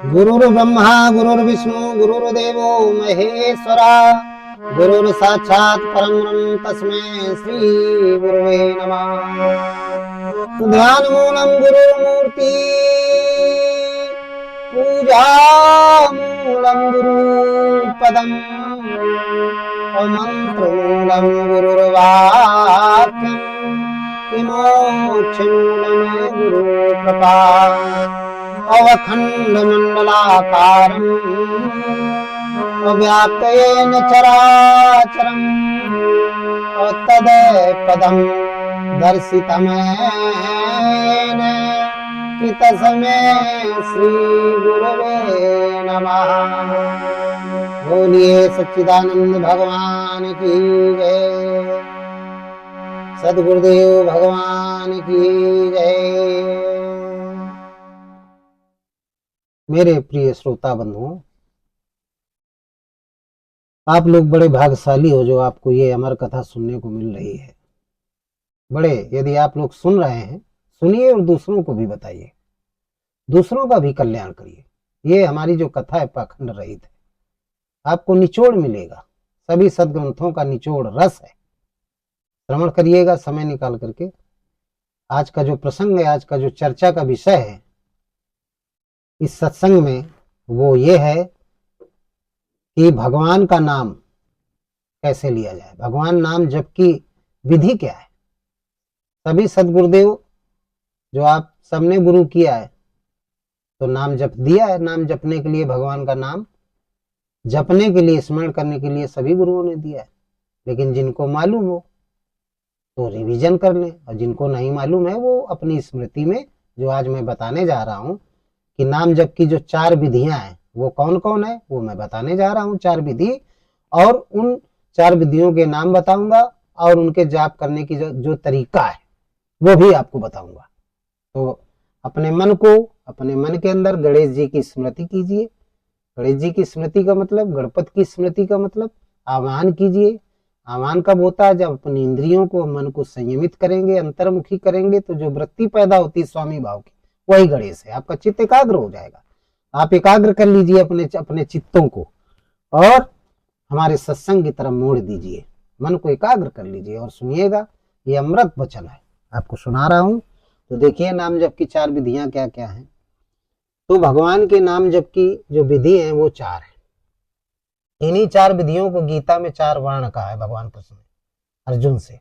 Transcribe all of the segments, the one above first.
गुरुर्ब्रह्मा गुरुर्विष्णु गुरुर्देवो महेश्वरा गुरुर्साक्षात् परब्रह्म तस्मै श्री गुरुवे नमः। ध्यानमूलं गुरुर्मूर्ति पूजामूलं गुरुपदम् मंत्रमूलं गुरुर्वाक्यम् विमोक्षमूलं गुरुकृपा। अवखण्डमण्डलाकारम् अव्याप्तेन चराचरम् तत्पदं दर्शितमेन कृतसमे श्री गुरवे नमः। बोलिए सच्चिदानंद भगवान की जय, सद्गुरुदेव भगवान की जय। मेरे प्रिय श्रोता बंधुओं, आप लोग बड़े भाग्यशाली हो जो आपको ये अमर कथा सुनने को मिल रही है। बड़े, यदि आप लोग सुन रहे हैं, सुनिए और दूसरों को भी बताइए, दूसरों का भी कल्याण करिए। ये हमारी जो कथा है पाखंड रहित है, आपको निचोड़ मिलेगा, सभी सदग्रंथों का निचोड़ रस है। श्रवण करिएगा समय निकाल करके। आज का जो प्रसंग है, आज का जो चर्चा का विषय है इस सत्संग में, वो ये है कि भगवान का नाम कैसे लिया जाए, भगवान नाम जप की विधि क्या है। सभी सदगुरुदेव जो आप सबने गुरु किया है तो नाम जप दिया है, नाम जपने के लिए, भगवान का नाम जपने के लिए, स्मरण करने के लिए सभी गुरुओं ने दिया है। लेकिन जिनको मालूम हो तो रिवीजन कर लें, और जिनको नहीं मालूम है वो अपनी स्मृति में, जो आज मैं बताने जा रहा हूं कि नाम जप की जो 4 विधियां हैं वो कौन कौन है, वो मैं बताने जा रहा हूं। 4 विधि, और उन 4 विधियों के नाम बताऊंगा और उनके जाप करने की जो तरीका है वो भी आपको बताऊंगा। तो अपने मन के अंदर गणेश जी की स्मृति कीजिए। गणेश जी की स्मृति का मतलब, गणपति की स्मृति का मतलब आह्वान कीजिए। आह्वान कब होता है? जब अपनी इंद्रियों को, मन को संयमित करेंगे, अंतर्मुखी करेंगे, तो जो वृत्ति पैदा होती है स्वामी भाव की, वही गणेश है। आपका चित्त एकाग्र हो जाएगा। आप एकाग्र कर लीजिए अपने चित्तों को, और हमारे सत्संग की तरफ मोड़ दीजिए, मन को एकाग्र कर लीजिए और सुनिएगा। ये अमृत वचन है, आपको सुना रहा हूं। तो देखिए नाम जप की 4 विधियां क्या क्या हैं। तो भगवान के नाम जप की जो विधि है वो 4 है। इन्हीं 4 विधियों को गीता में 4 वर्ण कहा है भगवान कृष्ण ने अर्जुन से।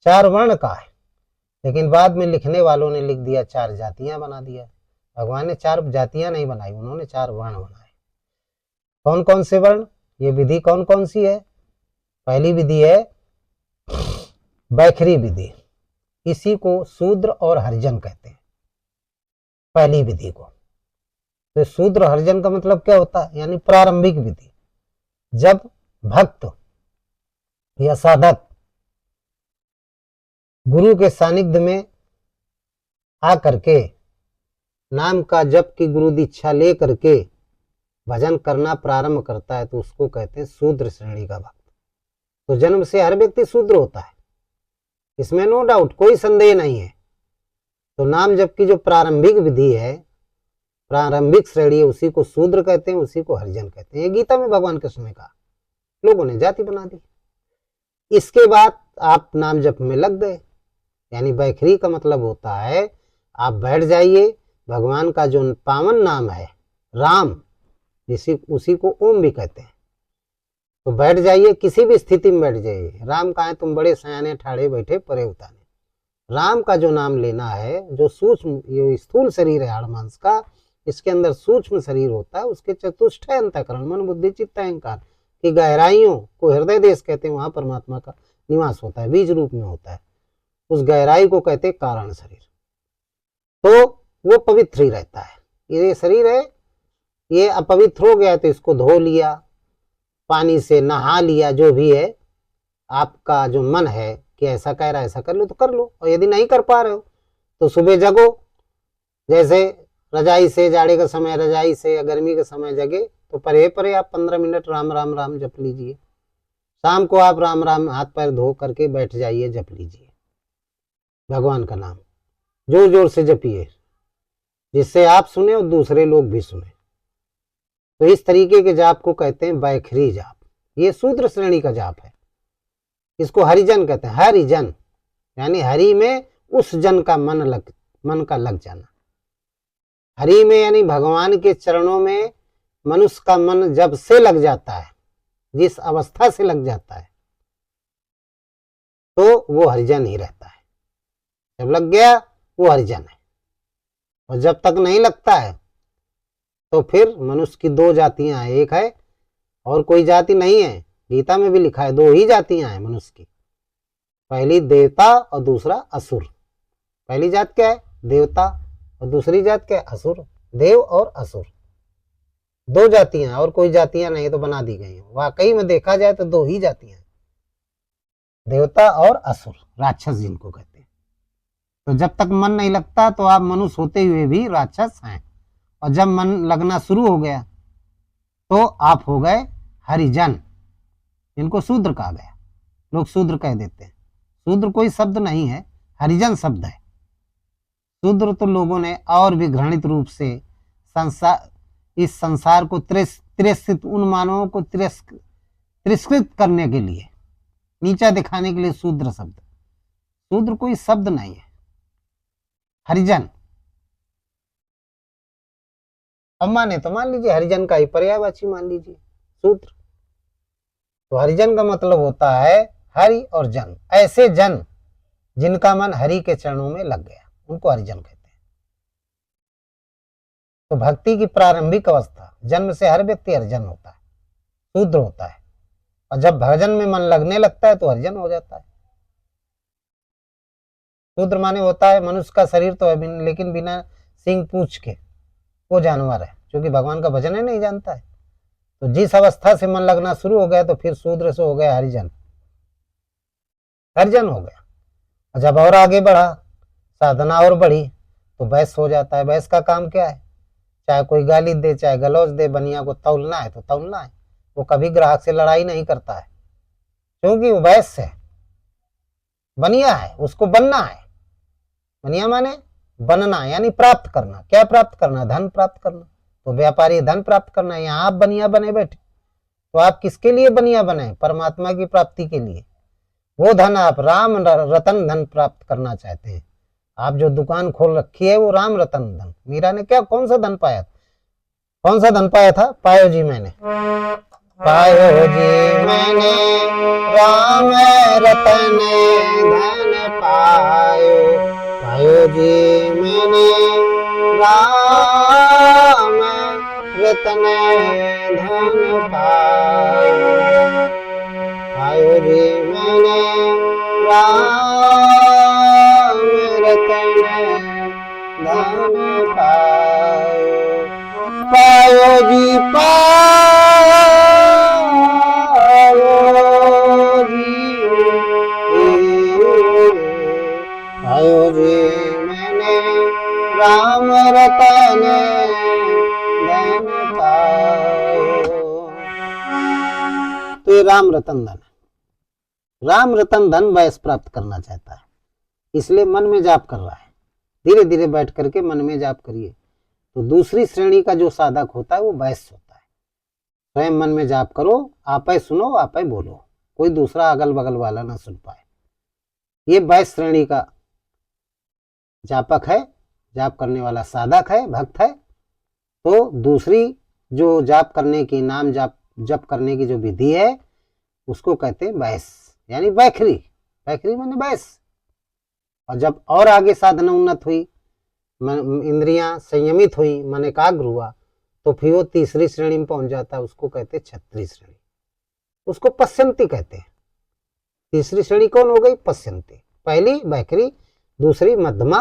4 वर्ण कहा है, लेकिन बाद में लिखने वालों ने लिख दिया 4 जातियां बना दिया। भगवान ने 4 जातियां नहीं बनाई, उन्होंने 4 वर्ण बनाए। कौन कौन से वर्ण, ये विधि कौन कौन सी है? पहली विधि है बैखरी विधि। इसी को शूद्र और हरिजन कहते हैं, पहली विधि को। तो शूद्र हरिजन का मतलब क्या होता है? यानी प्रारंभिक विधि। जब भक्त या साधक गुरु के सानिध्य में आकर के नाम का जप की गुरु दीक्षा ले करके भजन करना प्रारंभ करता है, तो उसको कहते हैं शूद्र श्रेणी का भक्त। तो जन्म से हर व्यक्ति शूद्र होता है, इसमें नो डाउट, कोई संदेह नहीं है। तो नाम जप की जो प्रारंभिक विधि है, प्रारंभिक श्रेणी है, उसी को शूद्र कहते हैं, उसी को हरिजन कहते हैं। ये गीता में भगवान कृष्ण ने कहा, लोगों ने जाति बना दी। इसके बाद आप नाम जप में लग गए। यानी बैखरी का मतलब होता है आप बैठ जाइए, भगवान का जो पावन नाम है राम, उसी को ओम भी कहते हैं, तो बैठ जाइए, किसी भी स्थिति में बैठ जाइए। राम कहा तुम बड़े सयाने ठाड़े बैठे परे उताने। राम का जो नाम लेना है, जो सूक्ष्म, ये स्थूल शरीर है हाड़ मांस का, इसके अंदर सूक्ष्म शरीर होता है, उसके चतुष्ट अंतःकरण, मन बुद्धि चित्त अहंकार की गहराइयों को हृदय देश कहते हैं। वहां परमात्मा का निवास होता है, बीज रूप में होता है। उस गहराई को कहते हैं कारण शरीर। तो वो पवित्र ही रहता है। ये शरीर है, ये अपवित्र हो गया तो इसको धो लिया, पानी से नहा लिया, जो भी है। आपका जो मन है कि ऐसा कह रहा है, ऐसा कर लो तो कर लो, और यदि नहीं कर पा रहे हो तो सुबह जगो। जैसे रजाई से, जाड़े का समय रजाई से, या गर्मी के समय जगे तो परे परे आप 15 मिनट राम राम राम जप लीजिए। शाम को आप राम राम हाथ पैर धो करके बैठ जाइए, जप लीजिए भगवान का नाम, जोर जोर से जपिए, जिससे आप सुने और दूसरे लोग भी सुने। तो इस तरीके के जाप को कहते हैं बैखरी जाप। ये शूद्र श्रेणी का जाप है। इसको हरिजन कहते हैं। हरिजन यानी हरि में उस जन का मन का लग जाना। हरि में यानी भगवान के चरणों में मनुष्य का मन जब से लग जाता है, जिस अवस्था से लग जाता है, तो वो हरिजन ही रहता है। जब लग गया वो हरिजन है। और जब तक नहीं लगता है तो फिर मनुष्य की दो जातियां हैं। एक है और कोई जाति नहीं है। गीता में भी लिखा है 2 ही जातियां हैं मनुष्य की। पहली देवता और दूसरा असुर। पहली जात क्या है? देवता। और दूसरी जात क्या है? असुर। देव और असुर 2 जातियां हैं और कोई जातियां नहीं तो बना दी गई हैं। वाकई में देखा जाए तो 2 ही जातियां हैं, देवता और असुर, राक्षस जिनको कहते हैं। तो जब तक मन नहीं लगता तो आप मनुष्य होते हुए भी राक्षस हैं। और जब मन लगना शुरू हो गया तो आप हो गए हरिजन, जिनको शूद्र कहा गया। लोग शूद्र कह देते हैं। शूद्र कोई शब्द नहीं है, हरिजन शब्द है। शूद्र तो लोगों ने और भी घृणित रूप से इस संसार को तिरस्कृत, उन मानवों को तिरस्कृत करने के लिए, नीचा दिखाने के लिए शूद्र शब्द। शूद्र कोई शब्द नहीं है, हरिजन। अब माने तो मान लीजिए हरिजन का ही पर्यायवाची मान लीजिए शूद्र। तो हरिजन का मतलब होता है हरि और जन, ऐसे जन जिनका मन हरि के चरणों में लग गया, उनको हरिजन कहते हैं। तो भक्ति की प्रारंभिक अवस्था, जन्म से हर व्यक्ति हरिजन होता है, शूद्र होता है। और जब भजन में मन लगने लगता है तो हरिजन हो जाता है। शूद्र माने होता है मनुष्य का शरीर तो है लेकिन बिना सिंग पूछ के वो जानवर है, क्योंकि भगवान का भजन ही नहीं जानता है। तो जिस अवस्था से मन लगना शुरू हो गया तो फिर शूद्र से हो गया हरिजन, हरिजन हो गया। और जब और आगे बढ़ा, साधना और बढ़ी, तो वैश्य हो जाता है। वैश्य का काम क्या है? चाहे कोई गाली दे, चाहे गलौज दे, बनिया को तौलना है तो तौलना है। वो कभी ग्राहक से लड़ाई नहीं करता है, क्योंकि वो वैश्य है, बनिया है, उसको बनना है। बनिया माने बनना, यानी प्राप्त करना। क्या प्राप्त करना? धन प्राप्त करना। तो व्यापारी धन प्राप्त करना है। यहाँ आप बनिया बने बैठे, तो आप किसके लिए बनिया बने? परमात्मा की प्राप्ति के लिए। वो धन आप राम रतन धन प्राप्त करना चाहते हैं। आप जो दुकान खोल रखी है वो राम रतन धन। मीरा ने क्या कौन सा धन पाया? कौन सा धन पाया था? पायो जी मैंने, पायो जी मैंने राम रतन धन पायो। पायो जी मैंने राम रतन धन पायो। पायो जी मैंने राम रतन धन पायो। पायो जी पायो जी मैंने राम रतन धन पायो। तो ये राम रतन धन है। राम रतन धन वैश्य प्राप्त करना चाहता है, इसलिए मन में जाप कर रहा है। धीरे धीरे बैठ करके मन में जाप करिए। तो दूसरी श्रेणी का जो साधक होता है वो वैश्य होता है। स्वयं मन में जाप करो, आप ही सुनो, आप ही बोलो, कोई दूसरा अगल बगल वाला ना सुन पाए। ये वैश्य श्रेणी का जापक है, जाप करने वाला साधक है, भक्त है। तो दूसरी जो जाप करने की, नाम जप करने की जो विधि है उसको कहते हैं वैश्य, यानी बैखरी। बैखरी माने वैश्य। और जब और आगे साधना उन्नत हुई, इंद्रियां संयमित हुई, मन एकाग्र हुआ, तो फिर वो तीसरी श्रेणी में पहुंच जाता है। उसको कहते हैं क्षत्रिय श्रेणी, उसको पश्यंती कहते हैं। तीसरी श्रेणी कौन हो गई? पश्यंती। पहली बैखरी, दूसरी मध्यमा,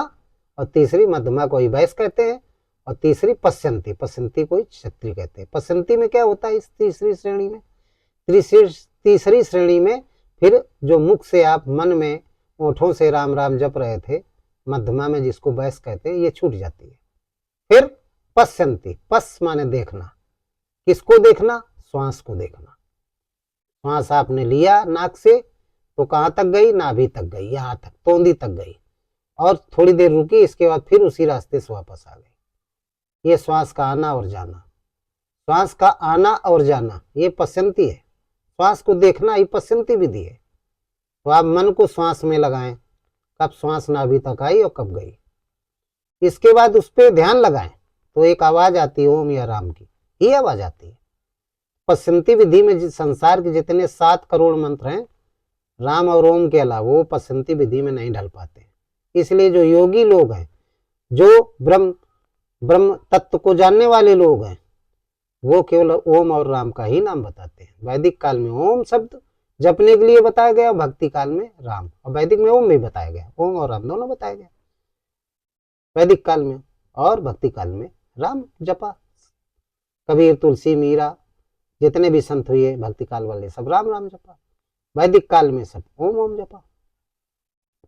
और तीसरी मध्यमा को ही वैश्य कहते हैं, और तीसरी पश्यंती। पश्यंती को ही क्षत्रिय कहते हैं। पश्यंती में क्या होता है? इस तीसरी श्रेणी में, तीसरी श्रेणी में फिर जो मुख से आप मन में ओठों से राम राम जप रहे थे, मध्यमा में जिसको वैश्य कहते हैं, ये छूट जाती है। फिर पश्यंती, पश माने देखना। किसको देखना? श्वास को देखना। श्वास आपने लिया नाक से तो कहाँ तक गई? नाभि तक गई, यहाँ तक, तोंदी तक गई, और थोड़ी देर रुकी, इसके बाद फिर उसी रास्ते से वापस आ गई। ये श्वास का आना और जाना। श्वास का आना और जाना ये पश्यंती है। श्वास को देखना ही पश्यंती विधि है। तो आप मन को श्वास में लगाएं, कब श्वास नाभि तक आई और कब गई। इसके बाद उस पर ध्यान लगाएं तो एक आवाज आती है ओम या राम की ही आवाज आती है। पश्यंती विधि में संसार के जितने 7 करोड़ मंत्र हैं, राम और ओम के अलावा वो पश्यंती विधि में नहीं ढल पाते। इसलिए जो योगी लोग हैं, जो ब्रह्म तत्व को जानने वाले लोग हैं, वो केवल ओम और राम का ही नाम बताते हैं। वैदिक काल में ओम शब्द जपने के लिए बताया गया, भक्ति काल में राम, और वैदिक में ओम भी बताया गया, ओम और राम दोनों बताया गया वैदिक काल में, और भक्ति काल में राम जपा। कबीर, तुलसी, मीरा, जितने भी संत हुए भक्ति काल वाले सब राम राम जपा, वैदिक काल में सब ओम ओम जपा।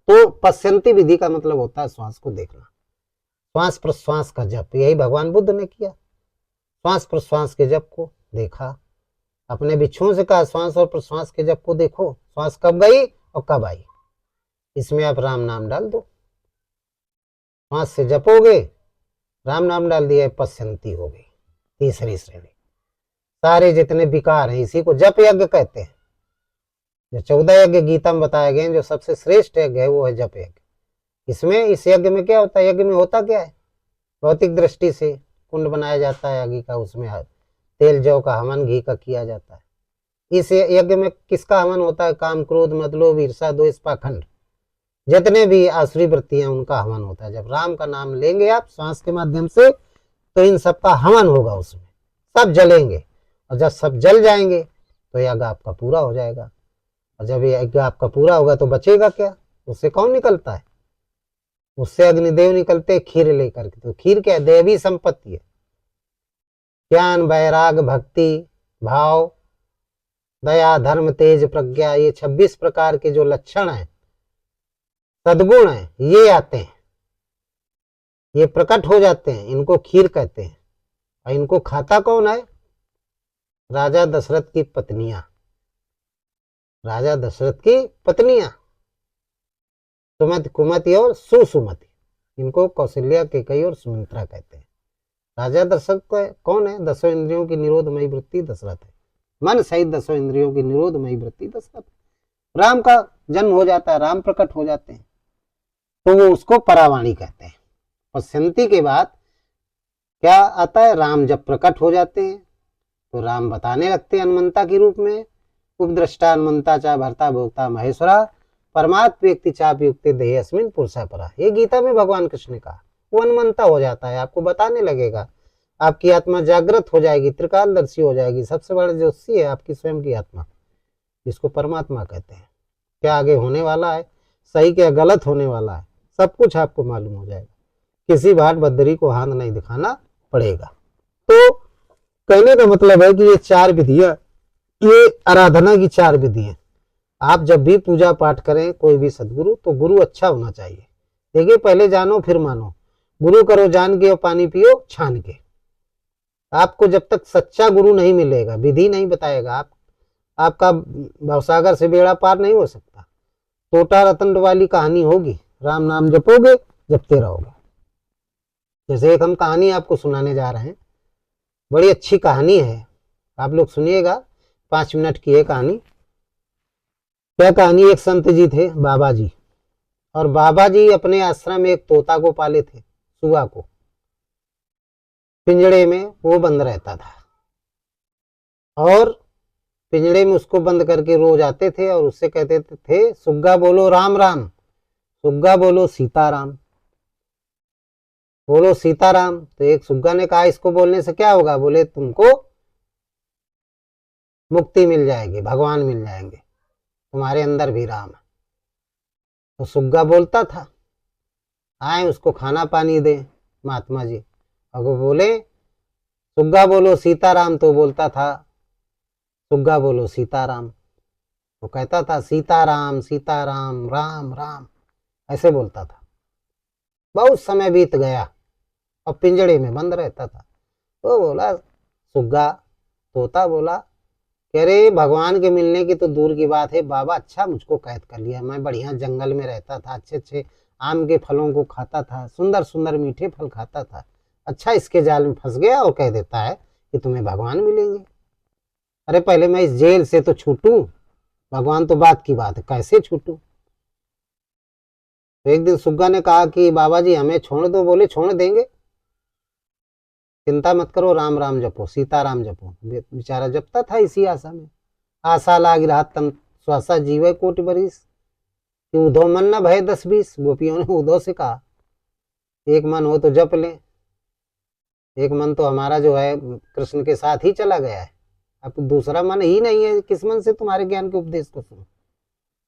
तो पश्यंती विधि का मतलब होता है श्वास को देखना, श्वास प्रश्वास का जप। यही भगवान बुद्ध ने किया, श्वास प्रश्वास के जप को देखा। अपने बिच्छुओं से कहा श्वास और प्रश्वास के जप को देखो, श्वास कब गई और कब आई, इसमें आप राम नाम डाल दो। श्वास से जपोगे, राम नाम डाल दिया, पश्यंती हो गई तीसरी श्रेणी। सारे जितने विकार हैं इसी को जप यज्ञ कहते हैं। जो 14 यज्ञ गीता में बताए गए हैं, जो सबसे श्रेष्ठ यज्ञ है वो है जप यज्ञ। इसमें इस यज्ञ में क्या होता है, यज्ञ में होता क्या है, भौतिक दृष्टि से कुंड बनाया जाता है आगे का, उसमें तेल जौ का हवन घी का किया जाता है। इस यज्ञ में किसका हवन होता है, काम क्रोध मद लोभ ईर्षा द्वेष पाखंड जितने भी आसुरी वृत्तियां उनका हवन होता है। जब राम का नाम लेंगे आप श्वास के माध्यम से, तो इन सबका हवन होगा, उसमें सब जलेंगे, और जब सब जल जाएंगे तो यज्ञ आपका पूरा हो जाएगा। और जब ये यज्ञ आपका पूरा होगा तो बचेगा क्या, उससे कौन निकलता है, उससे अग्निदेव निकलते खीर लेकर के। तो खीर क्या है, दैवी संपत्ति है। ज्ञान वैराग भक्ति भाव दया धर्म तेज प्रज्ञा, ये 26 प्रकार के जो लक्षण हैं, सद्गुण हैं, ये आते हैं, ये प्रकट हो जाते हैं, इनको खीर कहते हैं। और इनको खाता कौन है, राजा दशरथ की पत्नियां, राजा दशरथ की पत्नियां सुमति कुमति और सुसुमति, इनको कौशल्या केकई और सुमित्रा कहते हैं। राजा दशरथ कौन है, 10 इंद्रियों की निरोधमयी वृत्ति दशरथ है, मन सहित 10 इंद्रियों की निरोधमयी वृत्ति दशरथ। राम का जन्म हो जाता है, राम प्रकट हो जाते हैं, तो वो उसको परावाणी कहते हैं। पश्यंती के बाद क्या आता है, राम जब प्रकट हो जाते हैं तो राम बताने लगते हैं हनुमंता के रूप में, उपद्रष्टा हनुमंता चा भर्ता भोक्ता महेश्वरा परमात्म व्यक्ति चाप युक्ति देह अस्मिन पुरुषा परा। ये गीता में भगवान कृष्ण ने कहा। वो हनुमंता हो जाता है, आपको बताने लगेगा, आपकी आत्मा जागृत हो जाएगी, त्रिकालदर्शी हो जाएगी। सबसे बड़ा ज्योतिषी है आपकी स्वयं की आत्मा, जिसको परमात्मा कहते हैं। क्या आगे होने वाला है, सही क्या गलत होने वाला है, सब कुछ आपको मालूम हो जाएगा। किसी भाट बद्दरी को हाथ नहीं दिखाना पड़ेगा। तो कहने का मतलब है कि ये 4 विधियां, ये आराधना की 4 विधियां। आप जब भी पूजा पाठ करें कोई भी सदगुरु, तो गुरु अच्छा होना चाहिए। देखिए, पहले जानो फिर मानो, गुरु करो जान के और पानी पियो छान के। आपको जब तक सच्चा गुरु नहीं मिलेगा, विधि नहीं बताएगा, आपका भवसागर से बेड़ा पार नहीं हो सकता। टोटा रतन वाली कहानी होगी, राम नाम जपोगे जपते रहोगे। जैसे एक हम कहानी आपको सुनाने जा रहे हैं, बड़ी अच्छी कहानी है, आप लोग सुनिएगा, 5 मिनट की है कहानी। क्या कहानी, एक संत जी थे बाबा जी, और बाबा जी अपने आश्रम में एक तोता को पाले थे, सुआ को, पिंजड़े में वो बंद रहता था, और पिंजड़े में उसको बंद करके रोज आते थे और उससे कहते थे सुग्गा बोलो राम राम, सुग्गा बोलो सीताराम, बोलो सीताराम। तो एक सुग्गा ने कहा इसको बोलने से क्या होगा, बोले तुमको मुक्ति मिल जाएगी, भगवान मिल जाएंगे, तुम्हारे अंदर भी राम है। तो सुग्गा बोलता था, आए उसको खाना पानी दे महात्मा जी, और वो बोले सुग्गा बोलो सीताराम, तो बोलता था सुग्गा बोलो सीताराम। वो कहता था सीताराम सीताराम राम राम, ऐसे बोलता था। बहुत समय बीत गया और पिंजड़े में बंद रहता था। तो बोला सुग्गा, तोता बोला कि अरे भगवान के मिलने की तो दूर की बात है बाबा, अच्छा मुझको कैद कर लिया, मैं बढ़िया जंगल में रहता था, अच्छे अच्छे आम के फलों को खाता था, सुंदर सुंदर मीठे फल खाता था, अच्छा इसके जाल में फंस गया और कह देता है कि तुम्हें भगवान मिलेंगे। अरे पहले मैं इस जेल से तो छूटूं, भगवान तो बात की बात है, कैसे छूटूं। तो एक दिन सुग्गा ने कहा कि बाबा जी हमें छोड़ दो। बोले छोड़ देंगे, चिंता मत करो, राम राम जपो, सीताराम जपो। बेचारा जपता था इसी आशा में। आशा लाग रहा तन श्वासा जीवे कोटि बरिस, कि उधो मन न भय 10-20। गोपियों ने उधो से कहा एक मन हो तो जप ले, एक मन तो हमारा जो है कृष्ण के साथ ही चला गया है, अब दूसरा मन ही नहीं है, किस मन से तुम्हारे ज्ञान के उपदेश को सुनो।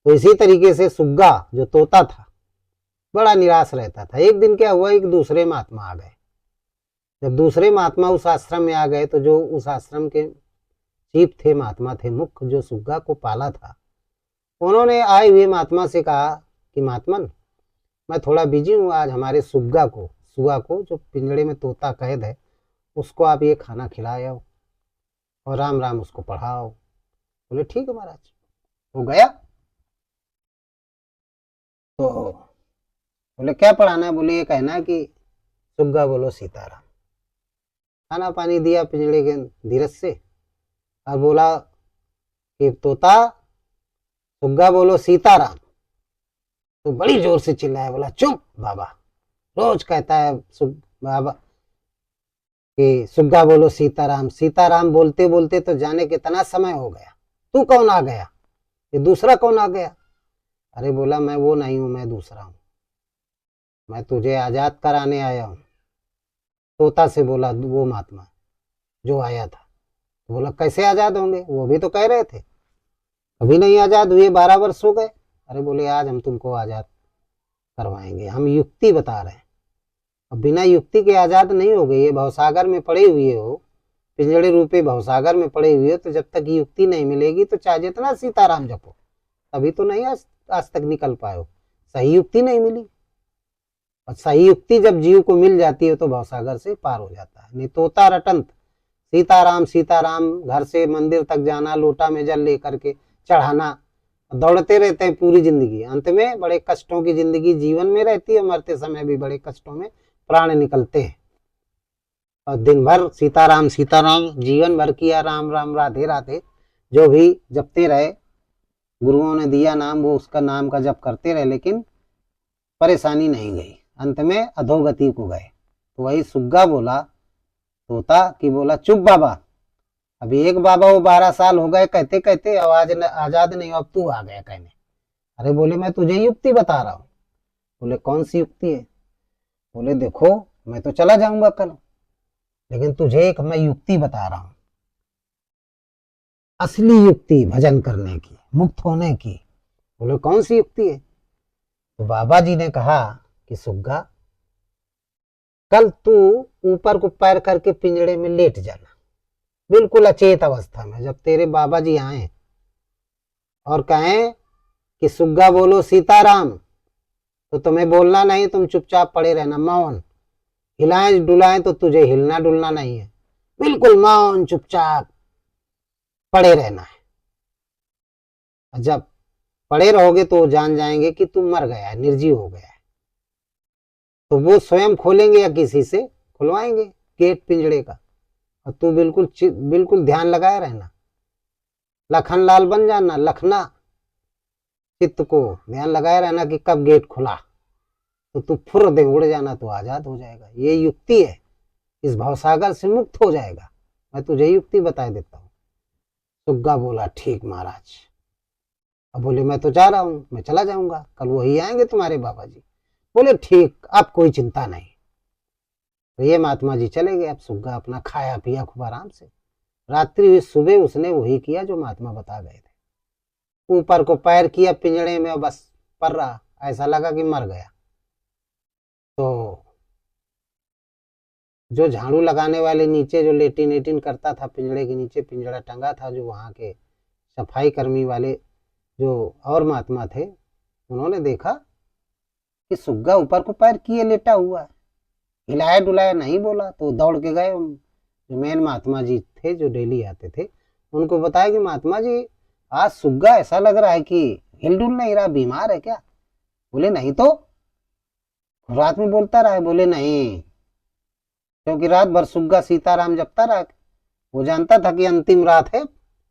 तो इसी तरीके से सुग्गा जो तोता था बड़ा निराश रहता था। एक दिन क्या हुआ, एक दूसरे महात्मा आ गए। जब दूसरे महात्मा उस आश्रम में आ गए तो जो उस आश्रम के चीफ थे, महात्मा थे मुख्य, जो सुग्गा को पाला था, उन्होंने आए हुए महात्मा से कहा कि महात्मन मैं थोड़ा बिजी हूँ, आज हमारे सुगा को जो पिंजड़े में तोता कैद है उसको आप ये खाना खिलाओ और राम राम उसको पढ़ाओ। बोले ठीक है महाराज। वो गया तो बोले क्या पढ़ाना है। बोले ये कहना है कि सुग्गा बोलो सीताराम। खाना पानी दिया पिंजड़े के धीरज से और बोला कि तोता सुग्गा बोलो सीताराम। तो बड़ी जोर से चिल्लाया, बोला चुप बाबा, रोज कहता है बाबा कि सुग्गा बोलो सीताराम। सीताराम बोलते बोलते तो जाने कितना समय हो गया, तू कौन आ गया, ये दूसरा कौन आ गया। अरे बोला मैं वो नहीं हूं, मैं दूसरा हूं, मैं तुझे आजाद कराने आया हूं। तोता से बोला वो महात्मा जो आया था। तो बोला कैसे आजाद होंगे, वो भी तो कह रहे थे अभी नहीं आजाद हुए, 12 वर्ष हो गए। अरे बोले आज हम तुमको आजाद करवाएंगे, हम युक्ति बता रहे हैं। अब बिना युक्ति के आजाद नहीं हो गई, ये भवसागर में पड़े हुए हो, पिंजड़े रूपे भवसागर में पड़े हुए हो, तो जब तक युक्ति नहीं मिलेगी तो चाहे जितना सीताराम जपो अभी तो नहीं आज तक निकल पाए हो, सही युक्ति नहीं मिली। और सही युक्ति जब जीव को मिल जाती है तो भवसागर से पार हो जाता है। नहीं तोता रटंत सीताराम सीताराम, घर से मंदिर तक जाना, लोटा में जल लेकर के चढ़ाना, दौड़ते रहते हैं पूरी जिंदगी, अंत में बड़े कष्टों की जिंदगी जीवन में रहती है, मरते समय भी बड़े कष्टों में प्राण निकलते हैं। और दिन भर सीताराम सीताराम जीवन भर किया, राम राम राधे राधे जो भी जपते रहे, गुरुओं ने दिया नाम वो उसका नाम का जप करते रहे, लेकिन परेशानी नहीं गई, अंत में अधोगति को गए। तो वही सुग्गा बोला तोता कि बोला चुप बाबा, अभी एक बाबा वो 12 साल हो गए कहते कहते आवाज आजाद नहीं, अब तू आ गया कहने। अरे बोले मैं तुझे युक्ति बता रहा हूँ। बोले कौन सी युक्ति है। बोले देखो मैं तो चला जाऊंगा कल, लेकिन तुझे एक मैं युक्ति बता रहा हूं, असली युक्ति भजन करने की, मुक्त होने की। बोले कौन सी युक्ति है। तो बाबा जी ने कहा कि सुग्गा कल तू ऊपर को पैर करके पिंजड़े में लेट जाना, बिल्कुल अचेत अवस्था में। जब तेरे बाबा जी आए और कहें कि सुग्गा बोलो सीताराम, तो तुम्हें बोलना नहीं, तुम चुपचाप पड़े रहना, मौन। हिलाएं डुलाएं तो तुझे हिलना डुलना नहीं है, बिल्कुल मौन चुपचाप पड़े रहना है। जब पड़े रहोगे तो जान जाएंगे कि तू मर गया है, निर्जीव हो गया है। तो वो स्वयं खोलेंगे या किसी से खुलवाएंगे गेट पिंजड़े का, और तू बिल्कुल ध्यान लगाए रहना, लखन लाल बन जाना, लखना चित्त को ध्यान लगाए रहना कि कब गेट खुला, तो तू फुर दे उड़ जाना, तो आजाद हो जाएगा। ये युक्ति है, इस भवसागर से मुक्त हो जाएगा, मैं तुझे युक्ति बता देता हूँ। सुग्गा बोला ठीक महाराज। अब बोले मैं तो जा रहा हूं, मैं चला जाऊंगा, कल वही आएंगे तुम्हारे बाबा जी। बोले ठीक, अब कोई चिंता नहीं। तो ये महात्मा जी चले गए। अब सुग्गा अपना खाया पिया खूब आराम से, रात्रि हुई, सुबह उसने वही किया जो महात्मा बता गए थे। ऊपर को पैर किया पिंजड़े में और बस पर रहा, ऐसा लगा कि मर गया। तो जो झाड़ू लगाने वाले नीचे जो लेटिन एटिन करता था पिंजड़े के नीचे, पिंजड़ा टंगा था, जो वहां के सफाई कर्मी वाले जो और महात्मा थे, उन्होंने देखा कि सुग्गा ऊपर को पैर किए लेटा हुआ है, हिलाया डुलाया नहीं, बोला। तो दौड़ के गए, जो मेन महात्मा जी थे जो डेली आते थे, उनको बताया कि महात्मा जी आज सुग्गा ऐसा लग रहा है कि हिलडुल नहीं रहा, बीमार है क्या। बोले नहीं तो, रात में बोलता रहा है। बोले नहीं, क्योंकि रात भर सुग्गा सीताराम जपता रहा, वो जानता था कि अंतिम रात है,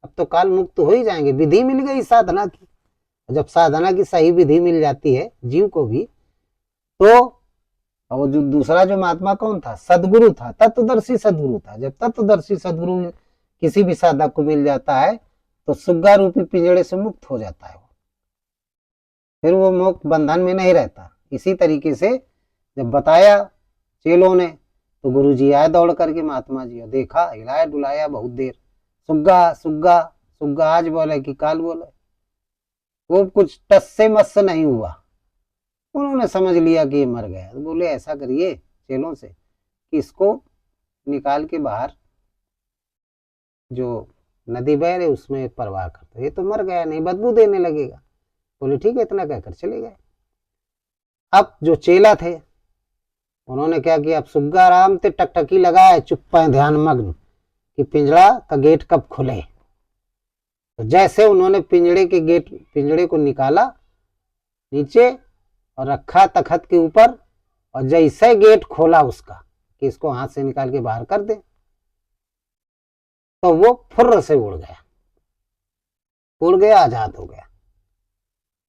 अब तो काल मुक्त हो ही जाएंगे। विधि मिल गई साधना की। जब साधना की सही विधि मिल जाती है जीव को भी, तो और जो दूसरा जो महात्मा कौन था, सदगुरु था, तत्वदर्शी सदगुरु था। जब तत्वदर्शी सदगुरु किसी भी साधक को मिल जाता है तो सुग्गा रूपी पिंजड़े से मुक्त हो जाता है। फिर वो मोक्ष बंधन में नहीं रहता। इसी तरीके से जब बताया चेलों ने तो गुरु जी आए दौड़ करके, महात्मा जी, देखा, हिलाया डुलाया बहुत देर, सुग्गा सुग्गा सुग्गा, आज बोले कि काल बोले। वो कुछ टस से मस से नहीं हुआ। उन्होंने समझ लिया कि ये मर गया। तो बोले ऐसा करिए चेलों से कि इसको निकाल के बाहर जो नदी बह रही उसमें परवाह कर दो, ये तो मर गया, नहीं बदबू देने लगेगा। बोले ठीक है, इतना कहकर चले गए। अब जो चेला थे उन्होंने क्या किया, अब सुग्गा आराम से टकटकी लगाए, चुप पाए ध्यान मग्न कि पिंजड़ा का गेट कब खुले। तो जैसे उन्होंने पिंजड़े को निकाला नीचे और रखा तखत के ऊपर, और जैसे गेट खोला उसका कि इसको हाथ से निकाल के बाहर कर दे, तो वो फुर्र से उड़ गया, आजाद हो गया,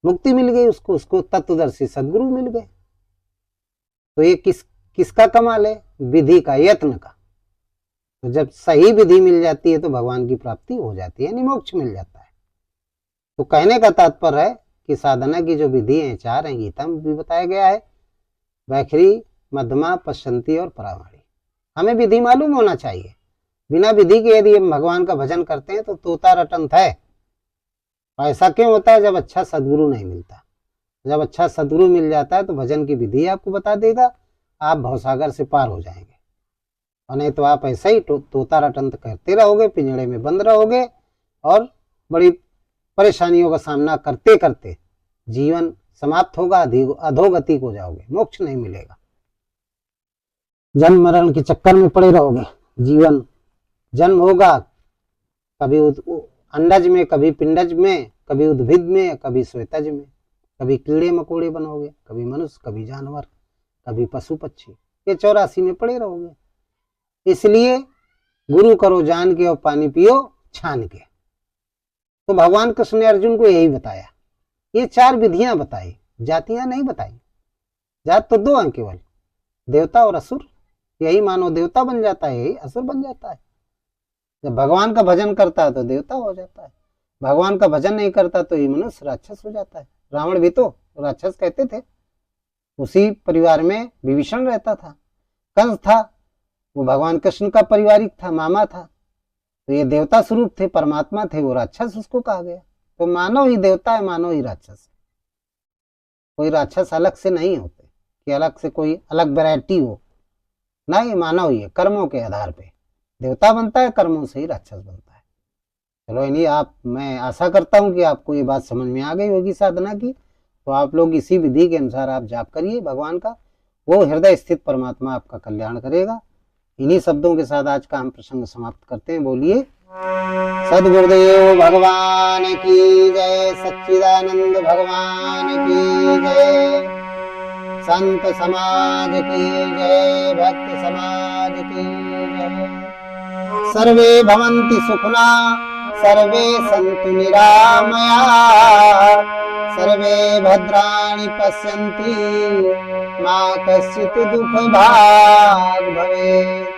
मुक्ति मिल गई उसको। उसको तत्वदर्शी सदगुरु मिल गए। तो ये किसका कमाल है, विधि का, यत्न का। तो जब सही विधि मिल जाती है तो भगवान की प्राप्ति हो जाती है, यानी मोक्ष मिल जाता है। तो कहने का तात्पर्य है कि साधना की जो विधि है 4 हैं, गीता में भी बताया गया है, वैखरी, मध्यमा, पश्चंती और परामाणी। हमें विधि मालूम होना चाहिए। बिना विधि के यदि हम भगवान का भजन करते हैं तो तोता रटंत है। ऐसा क्यों होता है, जब अच्छा सदगुरु नहीं मिलता। जब अच्छा सदगुरु मिल जाता है तो भजन की विधि आपको बता देगा, आप भवसागर से पार हो जाएंगे। और नहीं तो आप ऐसा ही तोता रटंत करते रहोगे, पिंजड़े में बंद रहोगे और बड़ी परेशानियों का सामना करते करते जीवन समाप्त होगा, अधोगति को जाओगे, मोक्ष नहीं मिलेगा। जन्म मरण के चक्कर में पड़े रहोगे। जीवन जन्म होगा कभी अंडज में, कभी पिंडज में, कभी उद्भिद में, कभी श्वेतज में, कभी कीड़े मकोड़े बनोगे, कभी मनुष्य, कभी जानवर, कभी पशु पक्षी। ये 84 में पड़े रहोगे। इसलिए गुरु करो जान के और पानी पियो छान के। तो भगवान कृष्ण ने अर्जुन को यही बताया। ये 4 विधियां बताई, जातियां नहीं बताई। जात तो 2 हैं केवल, देवता और असुर। यही मानो देवता बन जाता है, यही असुर बन जाता है। जब भगवान का भजन करता है तो देवता हो जाता है, भगवान का भजन नहीं करता तो ये मनुष्य राक्षस हो जाता है। रावण भी तो राक्षस कहते थे। उसी परिवार में विभीषण रहता था। कंस था, वो भगवान कृष्ण का पारिवारिक था, मामा था। तो ये देवता स्वरूप थे, परमात्मा थे, वो राक्षस उसको कहा गया। तो मानव ही देवता है, मानव ही राक्षस। कोई राक्षस अलग से नहीं होते कि अलग से कोई अलग वैरायटी हो, ना, ये मानव ही है। कर्मों के आधार पे देवता बनता है, कर्मों से ही राक्षस बनता है। चलो इन्हीं मैं आशा करता हूं कि आपको ये बात समझ में आ गई होगी साधना की। तो आप लोग इसी विधि के अनुसार आप जाप करिए भगवान का, वो हृदय स्थित परमात्मा आपका कल्याण करेगा। इन्हीं शब्दों के साथ आज का हम प्रसंग समाप्त करते हैं। बोलिए सद्गुरुदेव भगवान की जय, सच्चिदानंद भगवान की जय, संत समाज की जय, भक्त समाज की जय। सर्वे भवन्ति सुखिना, सर्वे सन्तु निरामया, सर्वे भद्राणि पश्यन्ति, मा कश्चित् दुःखभाग् भवेत्।